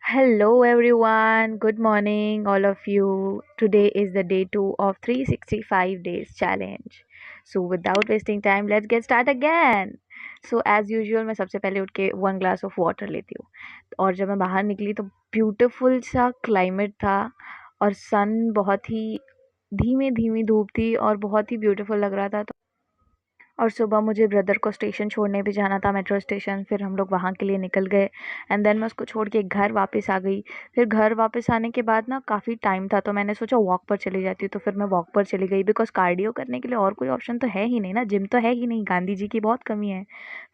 Hello everyone, good morning all of you. Today is the day 2 of 365 days challenge. So without wasting time, let's get start again. So as usual मैं सबसे पहले उठ के 1 glass of water लेती हूँ और जब मैं बाहर निकली तो ब्यूटीफुल सा क्लाइमेट था और सन बहुत ही धीमी धीमी धूप थी और बहुत ही ब्यूटीफुल लग रहा था। और सुबह मुझे ब्रदर को स्टेशन छोड़ने भी जाना था, मेट्रो स्टेशन। फिर हम लोग वहाँ के लिए निकल गए एंड देन मैं उसको छोड़ के घर वापस आ गई। फिर घर वापस आने के बाद ना काफ़ी टाइम था तो मैंने सोचा वॉक पर चली जाती हूँ, तो फिर मैं वॉक पर चली गई बिकॉज़ कार्डियो करने के लिए और कोई ऑप्शन तो है ही नहीं ना, जिम तो है ही नहीं, गांधी जी की बहुत कमी है।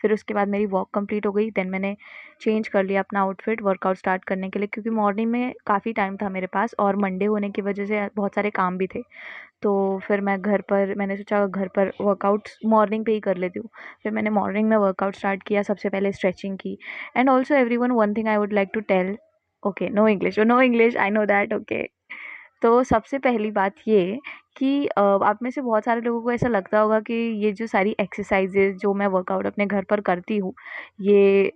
फिर उसके बाद मेरी वॉक कंप्लीट हो गई, देन मैंने चेंज कर लिया अपना आउटफिट वर्कआउट स्टार्ट करने के लिए, क्योंकि मॉर्निंग में काफ़ी टाइम था मेरे पास और मंडे होने की वजह से बहुत सारे काम भी थे। तो फिर मैंने सोचा घर पर वर्कआउट्स मॉर्निंग पे ही कर लेती हूँ। फिर मैंने मॉर्निंग में वर्कआउट स्टार्ट किया, सबसे पहले स्ट्रेचिंग की। And also everyone, one thing I would like to tell, okay no English, I know that, okay. तो सबसे पहली बात ये कि आप में से बहुत सारे लोगों को ऐसा लगता होगा कि ये जो सारी एक्सरसाइजेज जो मैं वर्कआउट अपने घर पर करती हूँ, ये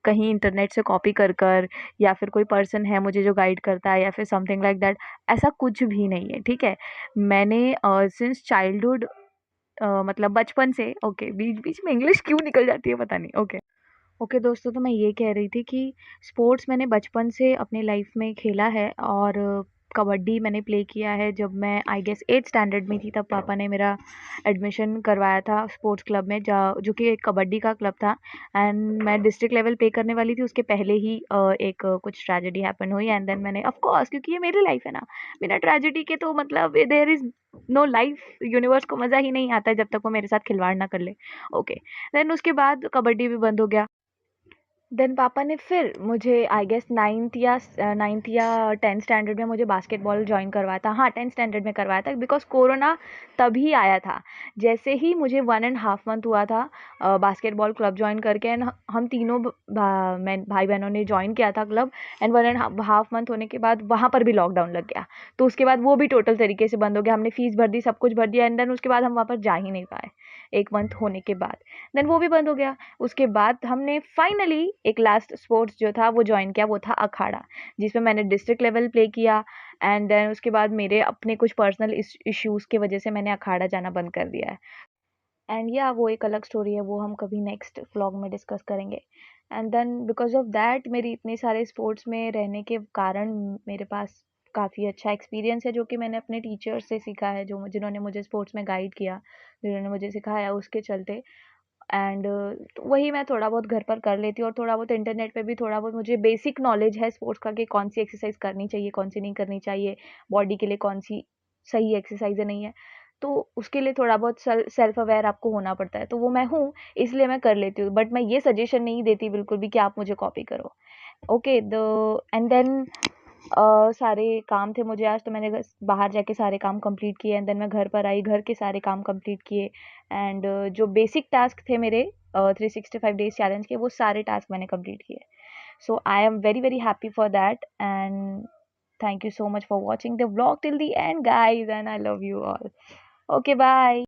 कहीं इंटरनेट से कॉपी कर कर या फिर कोई पर्सन है मुझे जो गाइड करता है या फिर समथिंग लाइक दैट, ऐसा कुछ भी नहीं है, ठीक है। मैंने सिंस चाइल्डहुड, मतलब बचपन से, ओके, बीच बीच में इंग्लिश क्यों निकल जाती है पता नहीं, ओके। ओके दोस्तों, तो मैं ये कह रही थी कि स्पोर्ट्स मैंने बचपन से अपनी लाइफ में खेला है और कबड्डी मैंने प्ले किया है। जब मैं आई गेस 8th स्टैंडर्ड में थी तब पापा ने मेरा एडमिशन करवाया था स्पोर्ट्स क्लब में, जो कि एक कबड्डी का क्लब था। एंड मैं डिस्ट्रिक्ट लेवल पे करने वाली थी, उसके पहले ही एक कुछ ट्रेजेडी हैपन हुई एंड देन मैंने, ऑफ कोर्स क्योंकि ये मेरी लाइफ है ना, बिना ट्रेजेडी के तो मतलब there is no life, universe को मज़ा ही नहीं आता है जब तक वो मेरे साथ खिलवाड़ ना कर ले, ओके। देन उसके बाद कबड्डी भी बंद हो गया। देन पापा ने फिर मुझे आई गेस 9th या 10th स्टैंडर्ड में मुझे बास्केटबॉल ज्वाइन करवाया था। हाँ, 10th स्टैंडर्ड में करवाया था बिकॉज कोरोना तभी आया था। जैसे ही मुझे 1.5 मंथ हुआ था बास्केटबॉल क्लब ज्वाइन करके, एंड हम तीनों मैं भाई बहनों ने ज्वाइन किया था क्लब। एंड 1.5 मंथ होने के बाद वहाँ पर भी लॉकडाउन लग गया, तो उसके बाद वो भी टोटल तरीके से बंद हो गया। हमने फीस भर दी, सब कुछ भर दिया, एंड देन उसके बाद हम वहाँ पर जा ही नहीं पाए 1 मंथ होने के बाद। देन वो भी बंद हो गया। उसके बाद हमने फाइनली एक लास्ट स्पोर्ट्स जो था वो ज्वाइन किया, वो था अखाड़ा, जिसमें मैंने डिस्ट्रिक्ट लेवल प्ले किया। एंड देन उसके बाद मेरे अपने कुछ पर्सनल इश्यूज़ की वजह से मैंने अखाड़ा जाना बंद कर दिया है। एंड या वो एक अलग स्टोरी है, वो हम कभी नेक्स्ट व्लॉग में डिस्कस करेंगे। And then because of that मेरी इतने सारे स्पोर्ट्स में रहने के कारण मेरे पास काफ़ी अच्छा एक्सपीरियंस है, जो कि मैंने अपने टीचर से सीखा है, जो जिन्होंने मुझे स्पोर्ट्स में गाइड किया, जिन्होंने मुझे सिखाया, उसके चलते। एंड वही मैं थोड़ा बहुत घर पर कर लेती हूँ और थोड़ा बहुत इंटरनेट पे भी थोड़ा बहुत मुझे बेसिक नॉलेज है स्पोर्ट्स का कि कौन सी एक्सरसाइज करनी चाहिए, कौन सी नहीं करनी चाहिए, बॉडी के लिए कौन सी सही एक्सरसाइज है, नहीं है। तो उसके लिए थोड़ा बहुत सेल्फ अवेयर आपको होना पड़ता है, तो वो मैं हूँ, इसलिए मैं कर लेती हूँ। बट मैं ये सजेशन नहीं देती बिल्कुल भी कि आप मुझे कॉपी करो, ओके। द एंड देन सारे काम थे मुझे आज, तो मैंने बाहर जाके सारे काम कंप्लीट किए। एंड देन मैं घर पर आई, घर के सारे काम कंप्लीट किए। एंड जो बेसिक टास्क थे मेरे 365 डेज चैलेंज के, वो सारे टास्क मैंने कंप्लीट किए। So I am very very happy for that. And thank you so much for watching the vlog till the end, guys, and I love you all. Okay, bye.